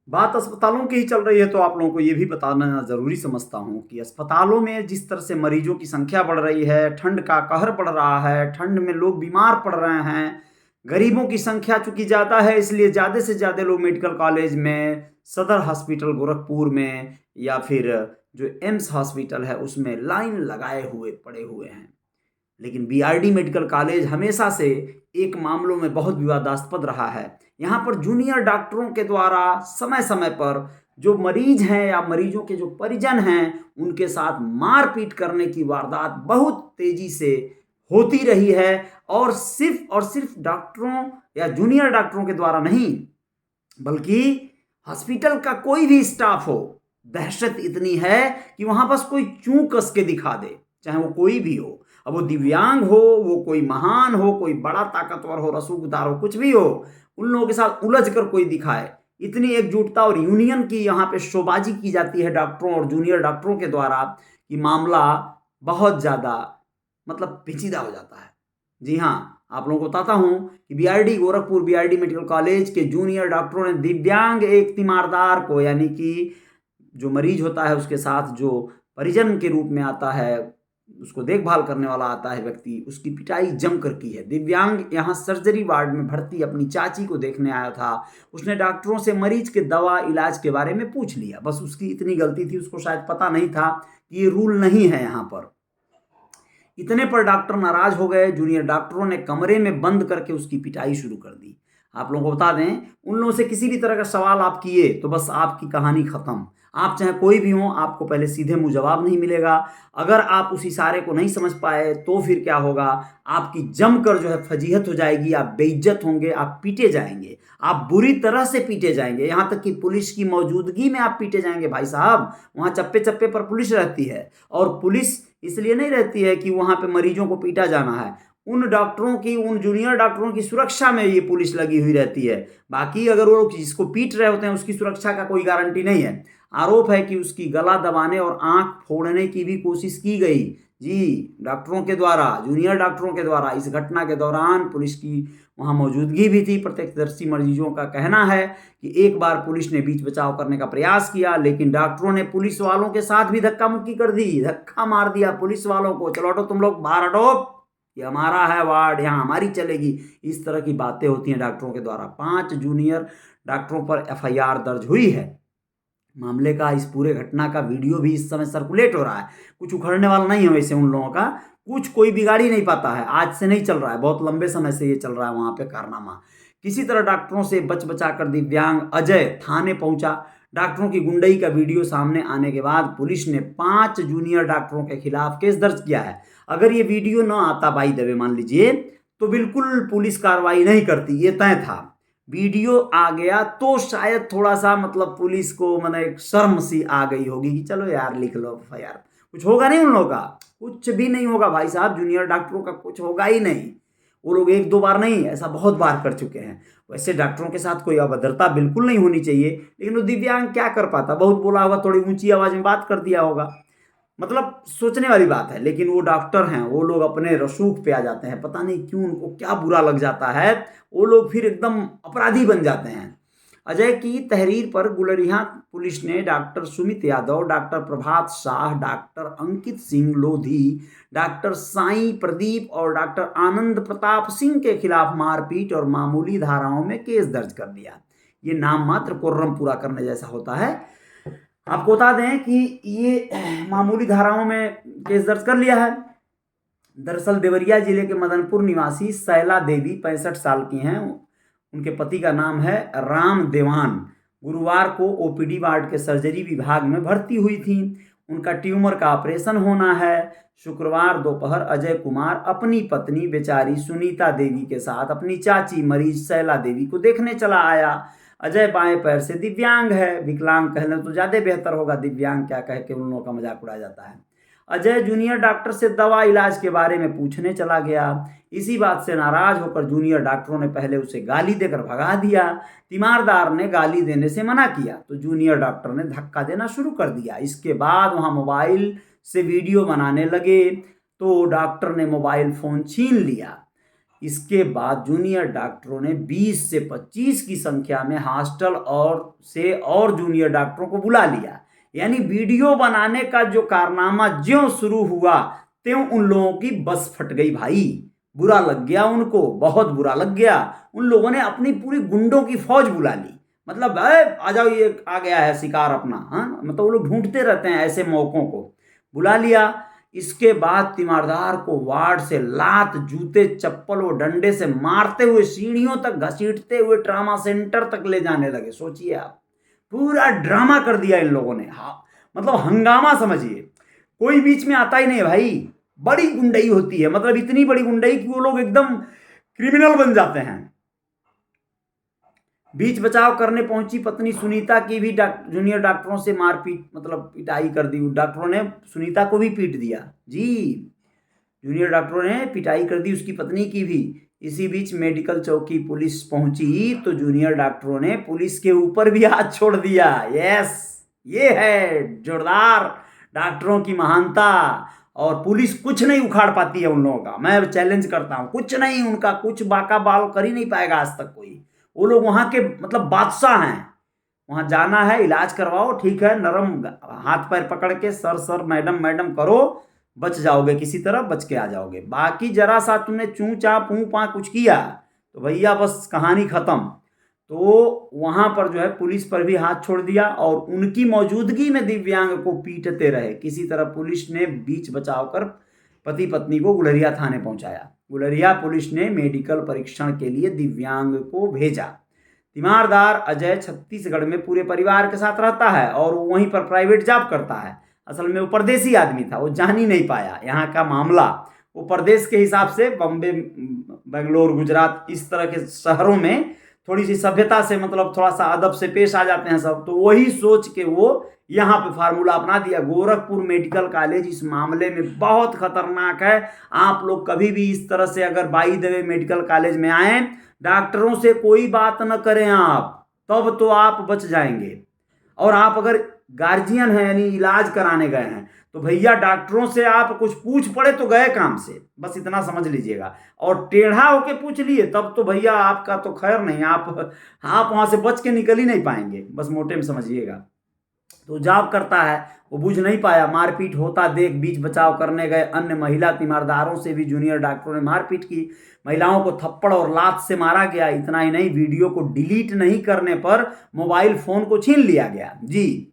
बात अस्पतालों की ही चल रही है तो आप लोगों को ये भी बताना ज़रूरी समझता हूँ कि अस्पतालों में जिस तरह से मरीजों की संख्या बढ़ रही है, ठंड का कहर बढ़ रहा है, ठंड में लोग बीमार पड़ रहे हैं, गरीबों की संख्या चूँकि ज़्यादा है इसलिए ज़्यादा से ज़्यादा लोग मेडिकल कॉलेज में, सदर हॉस्पिटल गोरखपुर में या फिर जो एम्स हॉस्पिटल है उसमें लाइन लगाए हुए पड़े हुए हैं। लेकिन बीआरडी मेडिकल कॉलेज हमेशा से एक मामलों में बहुत विवादास्पद रहा है। यहाँ पर जूनियर डॉक्टरों के द्वारा समय-समय पर जो मरीज हैं या मरीजों के जो परिजन हैं, उनके साथ मारपीट करने की वारदात बहुत तेज़ी से होती रही है और सिर्फ डॉक्टरों या जूनियर डॉक्टरों के द्वारा नहीं, बल्कि हॉस्पिटल का कोई भी स्टाफ हो, दहशत इतनी है कि वहाँ बस कोई चूं कस के दिखा दे, चाहे वो कोई भी हो। अब वो दिव्यांग हो, वो कोई महान हो, कोई बड़ा ताकतवर हो, रसूखदार हो, कुछ भी हो, उन लोगों के साथ उलझ कर कोई दिखाए। इतनी एकजुटता और यूनियन की यहाँ पे शोबाजी की जाती है डॉक्टरों और जूनियर डॉक्टरों के द्वारा कि मामला बहुत ज़्यादा मतलब पेचीदा हो जाता है। जी हाँ, आप लोगों को बताता हूँ कि BRD Gorakhpur BRD medical college के जूनियर डॉक्टरों ने दिव्यांग एक तीमारदार को यानी कि जो मरीज होता है उसके साथ जो परिजन के रूप में आता है, उसको देखभाल करने वाला आता है व्यक्ति, उसकी पिटाई जमकर की है। दिव्यांग यहाँ सर्जरी वार्ड में भर्ती अपनी चाची को देखने आया था। उसने डॉक्टरों से मरीज के दवा इलाज के बारे में पूछ लिया। बस उसकी इतनी गलती थी, उसको शायद पता नहीं था कि ये रूल नहीं है यहाँ पर। इतने पर डॉक्टर नाराज हो गए, जूनियर डॉक्टरों ने कमरे में बंद करके उसकी पिटाई शुरू कर दी। आप लोगों को बता दें, उन लोगों से किसी भी तरह का सवाल आप किए तो बस आपकी कहानी खत्म। आप चाहे कोई भी हो, आपको पहले सीधे मुंह जवाब नहीं मिलेगा। अगर आप उस इशारे को नहीं समझ पाए तो फिर क्या होगा, आपकी जमकर जो है फजीहत हो जाएगी, आप बेइज्जत होंगे, आप पीटे जाएंगे, आप बुरी तरह से पीटे जाएंगे, यहाँ तक कि पुलिस की मौजूदगी में आप पीटे जाएंगे। भाई साहब, वहाँ चप्पे चप्पे पर पुलिस रहती है और पुलिस इसलिए नहीं रहती है कि वहाँ पे मरीजों को पीटा जाना है। उन डॉक्टरों की, उन जूनियर डॉक्टरों की सुरक्षा में ये पुलिस लगी हुई रहती है। बाकी अगर वो जिसको पीट रहे होते हैं उसकी सुरक्षा का कोई गारंटी नहीं है। आरोप है कि उसकी गला दबाने और आंख फोड़ने की भी कोशिश की गई। जी, डॉक्टरों के द्वारा, जूनियर डॉक्टरों के द्वारा। इस घटना के दौरान पुलिस की वहाँ मौजूदगी भी थी। प्रत्यक्षदर्शी मरीजों का कहना है कि एक बार पुलिस ने बीच बचाव करने का प्रयास किया, लेकिन डॉक्टरों ने पुलिस वालों के साथ भी धक्का मुक्की कर दी, धक्का मार दिया पुलिस वालों को। चलो हटो, तुम लोग बाहर हटो, ये हमारा है वार्ड, यहाँ हमारी चलेगी। इस तरह की बातें होती हैं डॉक्टरों के द्वारा। 5 जूनियर डॉक्टरों पर एफआईआर दर्ज हुई है। मामले का, इस पूरे घटना का वीडियो भी इस समय सर्कुलेट हो रहा है। कुछ उखड़ने वाला नहीं है वैसे उन लोगों का, कुछ कोई बिगाड़ ही नहीं पाता है। आज से नहीं चल रहा है, बहुत लंबे समय से ये चल रहा है वहाँ पे कारनामा। किसी तरह डॉक्टरों से बच बचा कर दिव्यांग अजय थाने पहुंचा। डॉक्टरों की गुंडई का वीडियो सामने आने के बाद पुलिस ने 5 जूनियर डॉक्टरों के खिलाफ केस दर्ज किया है। अगर ये वीडियो न आता बाई द वे मान लीजिए, तो बिल्कुल पुलिस कार्रवाई नहीं करती, ये तय था। वीडियो आ गया तो शायद थोड़ा सा मतलब पुलिस को मैंने एक शर्म सी आ गई होगी कि चलो यार लिख लो एफआईआर। कुछ होगा नहीं उन लोगों का, कुछ भी नहीं होगा भाई साहब। जूनियर डॉक्टरों का कुछ होगा ही नहीं। वो लोग एक दो बार नहीं, ऐसा बहुत बार कर चुके हैं। वैसे डॉक्टरों के साथ कोई अभद्रता बिल्कुल नहीं होनी चाहिए, लेकिन वो दिव्यांग क्या कर पाता, बहुत बोला होगा, थोड़ी ऊंची आवाज में बात कर दिया होगा, मतलब सोचने वाली बात है। लेकिन वो डॉक्टर हैं, वो लोग अपने रसूख पे आ जाते हैं, पता नहीं क्यों उनको क्या बुरा लग जाता है, वो लोग फिर एकदम अपराधी बन जाते हैं। अजय की तहरीर पर गुलरिहा पुलिस ने डॉक्टर सुमित यादव, डॉक्टर प्रभात शाह, डॉक्टर अंकित सिंह लोधी, डॉक्टर साईं प्रदीप और डॉक्टर आनंद प्रताप सिंह के खिलाफ मारपीट और मामूली धाराओं में केस दर्ज कर दिया। ये नाम मात्र कोर्रम पूरा करने जैसा होता है। आपको बता दें कि ये मामूली धाराओं में केस दर्ज कर लिया है। दरअसल देवरिया जिले के मदनपुर निवासी सैला देवी 65 साल की हैं। उनके पति का नाम है राम देवान। गुरुवार को ओपीडी वार्ड के सर्जरी विभाग में भर्ती हुई थी। उनका ट्यूमर का ऑपरेशन होना है। शुक्रवार दोपहर अजय कुमार अपनी पत्नी बेचारी सुनीता देवी के साथ अपनी चाची मरीज सैला देवी को देखने चला आया। अजय बाएं पैर से दिव्यांग है, विकलांग कहने तो ज़्यादा बेहतर होगा, दिव्यांग क्या कह के उन लोगों का मजाक उड़ाया जाता है। अजय जूनियर डॉक्टर से दवा इलाज के बारे में पूछने चला गया। इसी बात से नाराज होकर जूनियर डॉक्टरों ने पहले उसे गाली देकर भगा दिया। तीमारदार ने गाली देने से मना किया तो जूनियर डॉक्टर ने धक्का देना शुरू कर दिया। इसके बाद वहां मोबाइल से वीडियो बनाने लगे तो डॉक्टर ने मोबाइल फोन छीन लिया। इसके बाद जूनियर डॉक्टरों ने 20 से 25 की संख्या में हॉस्टल और जूनियर डॉक्टरों को बुला लिया। यानी वीडियो बनाने का जो कारनामा ज्यों शुरू हुआ त्यों उन लोगों की बस फट गई भाई। बुरा लग गया उनको, बहुत बुरा लग गया। उन लोगों ने अपनी पूरी गुंडों की फौज बुला ली। मतलब आ जाओ, ये आ गया है शिकार अपना। हाँ, मतलब वो लोग ढूंढते रहते हैं ऐसे मौकों को। बुला लिया। इसके बाद तीमारदार को वार्ड से लात, जूते, चप्पल और डंडे से मारते हुए सीढ़ियों तक घसीटते हुए ट्रामा सेंटर तक ले जाने लगे। सोचिए आप, पूरा ड्रामा कर दिया इन लोगों ने। हाँ, मतलब हंगामा समझिए। कोई बीच में आता ही नहीं भाई। बड़ी गुंडई होती है, मतलब इतनी बड़ी गुंडई कि वो लोग एकदम क्रिमिनल बन जाते हैं। बीच बचाव करने पहुंची पत्नी सुनीता की भी जूनियर डॉक्टरों से मारपीट, मतलब पिटाई कर दी। डॉक्टरों ने सुनीता को भी पीट दिया जी। जूनियर डॉक्टरों ने पिटाई कर दी उसकी पत्नी की भी। इसी बीच मेडिकल चौकी पुलिस पहुंची तो जूनियर डॉक्टरों ने पुलिस के ऊपर भी हाथ छोड़ दिया। यस, ये है जोरदार डॉक्टरों की महानता। और पुलिस कुछ नहीं उखाड़ पाती है उन लोगों का। मैं चैलेंज करता हूं, कुछ नहीं, उनका कुछ बाका बाल कर ही नहीं पाएगा आज तक कोई। वो लोग वहां के मतलब बादशाह हैं। वहां जाना है, इलाज करवाओ, ठीक है, नरम हाथ पैर पकड़ के सर सर मैडम मैडम करो, बच जाओगे, किसी तरह बच के आ जाओगे। बाकी जरा सा तुमने चूं चा पू पा कुछ किया तो भैया बस कहानी खत्म। तो वहां पर जो है पुलिस पर भी हाथ छोड़ दिया और उनकी मौजूदगी में दिव्यांग को पीटते रहे। किसी तरह पुलिस ने बीच बचाव कर पति पत्नी को गुलरिया थाने पहुंचाया। गुलरिया पुलिस ने मेडिकल परीक्षण के लिए दिव्यांग को भेजा। तीमारदार अजय छत्तीसगढ़ में पूरे परिवार के साथ रहता है और वो वहीं पर प्राइवेट जॉब करता है। असल में वो परदेसी आदमी था, वो जान ही नहीं पाया यहाँ का मामला। वो परदेश के हिसाब से बम्बे, बेंगलोर, गुजरात इस तरह के शहरों में थोड़ी सी सभ्यता से, मतलब थोड़ा सा अदब से पेश आ जाते हैं सब। तो वही सोच के वो यहाँ पे फार्मूला अपना दिया। गोरखपुर मेडिकल कॉलेज इस मामले में बहुत खतरनाक है। आप लोग कभी भी इस तरह से अगर by the way medical college में आए, डॉक्टरों से कोई बात न करें आप, तब तो आप बच जाएंगे। और आप अगर गार्जियन हैं यानी इलाज कराने गए हैं तो भैया डॉक्टरों से आप कुछ पूछ पड़े तो गए काम से, बस इतना समझ लीजिएगा। और टेढ़ा होके पूछ लिए तब तो भैया आपका तो खैर नहीं, आप वहां से बच के निकल ही नहीं पाएंगे, बस मोटे में समझिएगा। तो जॉब करता है, वो बुझ नहीं पाया। मारपीट होता देख बीच बचाव करने गए अन्य महिला तीमारदारों से भी जूनियर डॉक्टरों ने मारपीट की। महिलाओं को थप्पड़ और लात से मारा गया। इतना ही नहीं, वीडियो को डिलीट नहीं करने पर मोबाइल फोन को छीन लिया गया जी।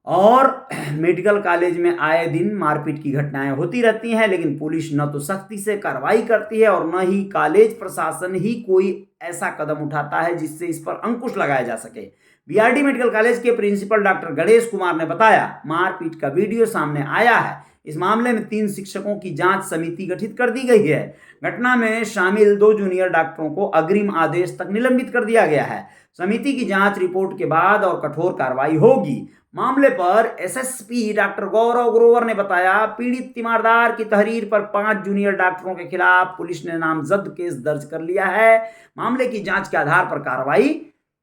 और मेडिकल कॉलेज में आए दिन मारपीट की घटनाएं होती रहती हैं, लेकिन पुलिस न तो सख्ती से कार्रवाई करती है और न ही कॉलेज प्रशासन ही कोई ऐसा कदम उठाता है जिससे इस पर अंकुश लगाया जा सके। बीआरडी मेडिकल कॉलेज के प्रिंसिपल डॉक्टर गणेश कुमार ने बताया, मारपीट का वीडियो सामने आया है। इस मामले में 3 शिक्षकों की जांच समिति गठित कर दी गई है। घटना में शामिल 2 जूनियर डॉक्टरों को अग्रिम आदेश तक निलंबित कर दिया गया है। समिति की जांच रिपोर्ट के बाद और कठोर कार्रवाई होगी। मामले पर एसएसपी डॉक्टर गौरव ग्रोवर ने बताया, पीड़ित तीमारदार की तहरीर पर 5 जूनियर डॉक्टरों के खिलाफ पुलिस ने नामजद केस दर्ज कर लिया है। मामले की जांच के आधार पर कार्रवाई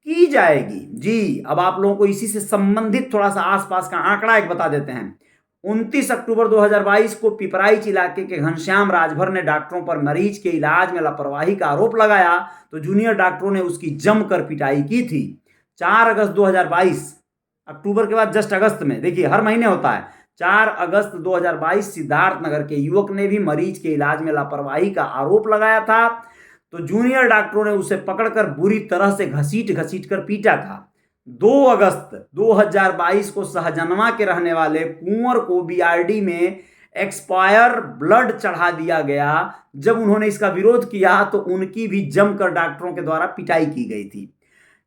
की जाएगी जी। अब आप लोगों को इसी से संबंधित थोड़ा सा आसपास का आंकड़ा एक बता देते हैं। 29 अक्टूबर 2022 को पिपराइच इलाके के घनश्याम राजभर ने डॉक्टरों पर मरीज के इलाज में लापरवाही का आरोप लगाया तो जूनियर डॉक्टरों ने उसकी जमकर पिटाई की थी। 4 अगस्त 2022, अक्टूबर के बाद जस्ट अगस्त में, देखिए हर महीने होता है, 4 अगस्त 2022 सिद्धार्थनगर के युवक ने भी मरीज के इलाज में लापरवाही का आरोप लगाया था तो जूनियर डॉक्टरों ने उसे पकड़कर बुरी तरह से घसीट कर पीटा था। 2 अगस्त 2022 को सहजनवा के रहने वाले कुंवर को बीआरडी में एक्सपायर ब्लड चढ़ा दिया गया। जब उन्होंने इसका विरोध किया तो उनकी भी जमकर डॉक्टरों के द्वारा पिटाई की गई थी।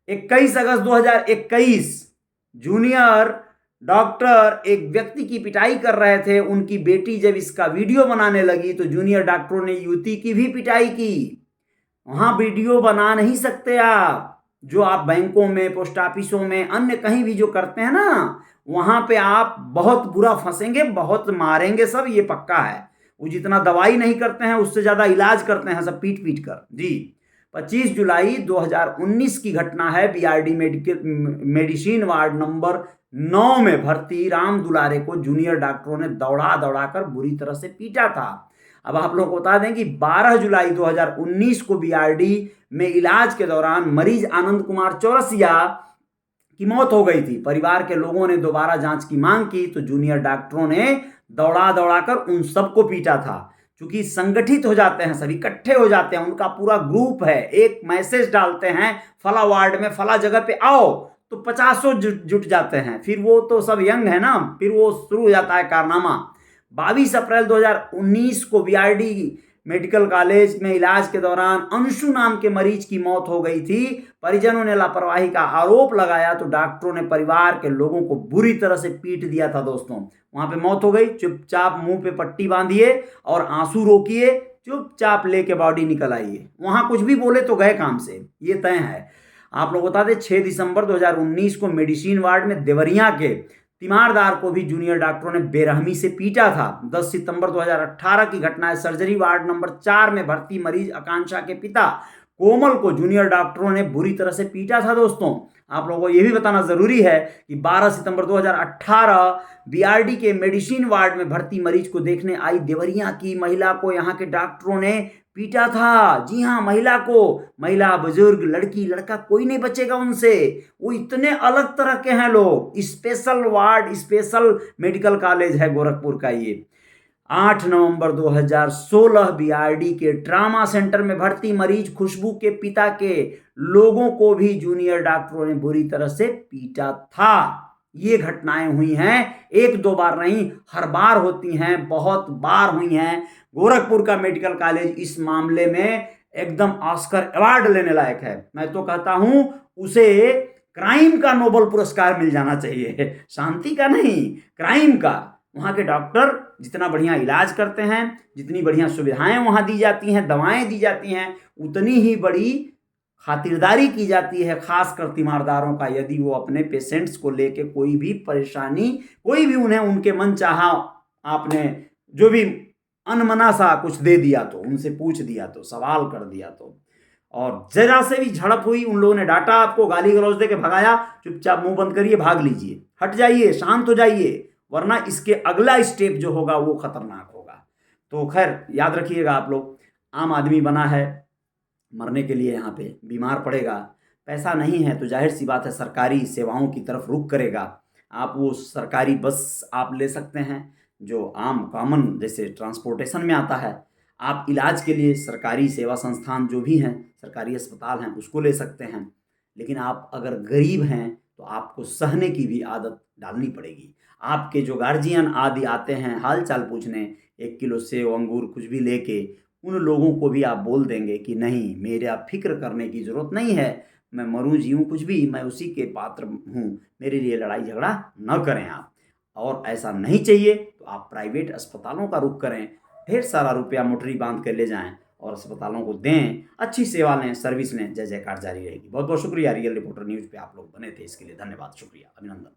21 अगस्त 2021 जूनियर डॉक्टर एक व्यक्ति की पिटाई कर रहे थे। उनकी बेटी जब इसका वीडियो बनाने लगी तो जूनियर डॉक्टरों ने युवती की भी पिटाई की। वहां वीडियो बना नहीं सकते आप, जो आप बैंकों में, पोस्ट ऑफिसों में, अन्य कहीं भी जो करते हैं ना, वहां पे आप बहुत बुरा फंसेंगे, बहुत मारेंगे सब, ये पक्का है। वो जितना दवाई नहीं करते हैं उससे ज्यादा इलाज करते हैं सब पीट पीट कर जी। 25 जुलाई 2019 की घटना है। बीआरडी मेडिसिन वार्ड नंबर 9 में भर्ती राम दुलारे को जूनियर डॉक्टरों ने दौड़ा कर बुरी तरह से पीटा था। अब आप लोगों को बता दें कि 12 जुलाई 2019 को बीआरडी में इलाज के दौरान मरीज आनंद कुमार चौरसिया की मौत हो गई थी। परिवार के लोगों ने दोबारा जांच की मांग की तो जूनियर डॉक्टरों ने दौड़ा दौड़ाकर उन सबको पीटा था। क्योंकि संगठित हो जाते हैं, सभी इकट्ठे हो जाते हैं, उनका पूरा ग्रुप है, एक मैसेज डालते हैं फला वार्ड में फला जगह पे आओ, तो 50 जुट जाते हैं। फिर वो तो सब यंग है ना, फिर वो शुरू हो जाता है कारनामा। 22 अप्रैल 2019 को बीआरडी मेडिकल कॉलेज में इलाज के दौरान अंशु नाम के मरीज की मौत हो गई थी। परिजनों ने लापरवाही का आरोप लगाया तो डॉक्टरों ने परिवार के लोगों को बुरी तरह से पीट दिया था। दोस्तों, वहां पे मौत हो गई, चुपचाप मुंह पे पट्टी बांधिए और आंसू रोकिए, चुपचाप लेके बॉडी निकल आइए। वहां कुछ भी बोले तो गए काम से, ये तय है। आप लोग बता दें 6 दिसंबर 2019 को मेडिसिन वार्ड में देवरिया के तीमारदार को भी जूनियर डॉक्टरों ने बेरहमी से पीटा था। 10 सितंबर 2018 की घटना है। सर्जरी वार्ड नंबर 4 में भर्ती मरीज आकांक्षा के पिता कोमल को जूनियर डॉक्टरों ने बुरी तरह से पीटा था। दोस्तों, आप लोगों को यह भी बताना जरूरी है कि 12 सितंबर 2018 बीआरडी के मेडिसिन वार्ड में भर्ती मरीज को देखने आई देवरिया की महिला को यहां के डॉक्टरों ने पीटा था। जी हां, महिला को, महिला, बुजुर्ग, लड़की, लड़का, कोई नहीं बचेगा उनसे। वो इतने अलग तरह के हैं लोग। Special ward, special medical college है गोरखपुर का ये। 8 नवंबर 2016 बीआरडी के ट्रामा सेंटर में भर्ती मरीज खुशबू के पिता के लोगों को भी जूनियर डॉक्टरों ने बुरी तरह से पीटा था। ये घटनाएं हुई हैं, एक दो बार नहीं, हर बार होती हैं, बहुत बार हुई हैं। गोरखपुर का मेडिकल कॉलेज इस मामले में एकदम ऑस्कर अवार्ड लेने लायक है। मैं तो कहता हूं उसे क्राइम का नोबेल पुरस्कार मिल जाना चाहिए, शांति का नहीं, क्राइम का। वहाँ के डॉक्टर जितना बढ़िया इलाज करते हैं, जितनी बढ़िया सुविधाएं वहाँ दी जाती हैं, दवाएं दी जाती हैं, उतनी ही बड़ी खातिरदारी की जाती है, खासकर तीमारदारों का। यदि वो अपने पेशेंट्स को लेके कोई भी परेशानी, कोई भी उन्हें उनके मन चाहा आपने जो भी अनमना सा कुछ दे दिया तो, उनसे पूछ दिया तो, सवाल कर दिया तो, और जरा से भी झड़प हुई, उन लोगों ने डांटा, आपको गाली गलौज दे के भगाया, चुपचाप मुंह बंद करिए, भाग लीजिए, हट जाइए, शांत हो जाइए, वरना इसके अगला स्टेप जो होगा वो खतरनाक होगा। तो खैर याद रखिएगा आप लोग, आम आदमी बना है मरने के लिए, यहाँ पे बीमार पड़ेगा, पैसा नहीं है तो जाहिर सी बात है सरकारी सेवाओं की तरफ रुख करेगा। आप वो सरकारी बस आप ले सकते हैं जो आम कॉमन जैसे ट्रांसपोर्टेशन में आता है। आप इलाज के लिए सरकारी सेवा संस्थान जो भी हैं, सरकारी अस्पताल हैं, उसको ले सकते हैं। लेकिन आप अगर गरीब हैं तो आपको सहने की भी आदत डालनी पड़ेगी। आपके जो गार्जियन आदि आते हैं हाल चाल पूछने, 1 किलो सेव, अंगूर कुछ भी लेके, उन लोगों को भी आप बोल देंगे कि नहीं, मेरा फिक्र करने की ज़रूरत नहीं है, मैं मरूं जीऊं कुछ भी, मैं उसी के पात्र हूं, मेरे लिए लड़ाई झगड़ा न करें आप। और ऐसा नहीं चाहिए तो आप प्राइवेट अस्पतालों का रुख करें, ढेर सारा रुपया मोटरी बांध कर ले जाएं और अस्पतालों को दें, अच्छी सेवा लें, सर्विस लें, जय जयकार जारी रहेगी। बहुत बहुत शुक्रिया। रियल रिपोर्टर न्यूज़ पे आप लोग बने थे, इसके लिए धन्यवाद, शुक्रिया, अभिनंदन।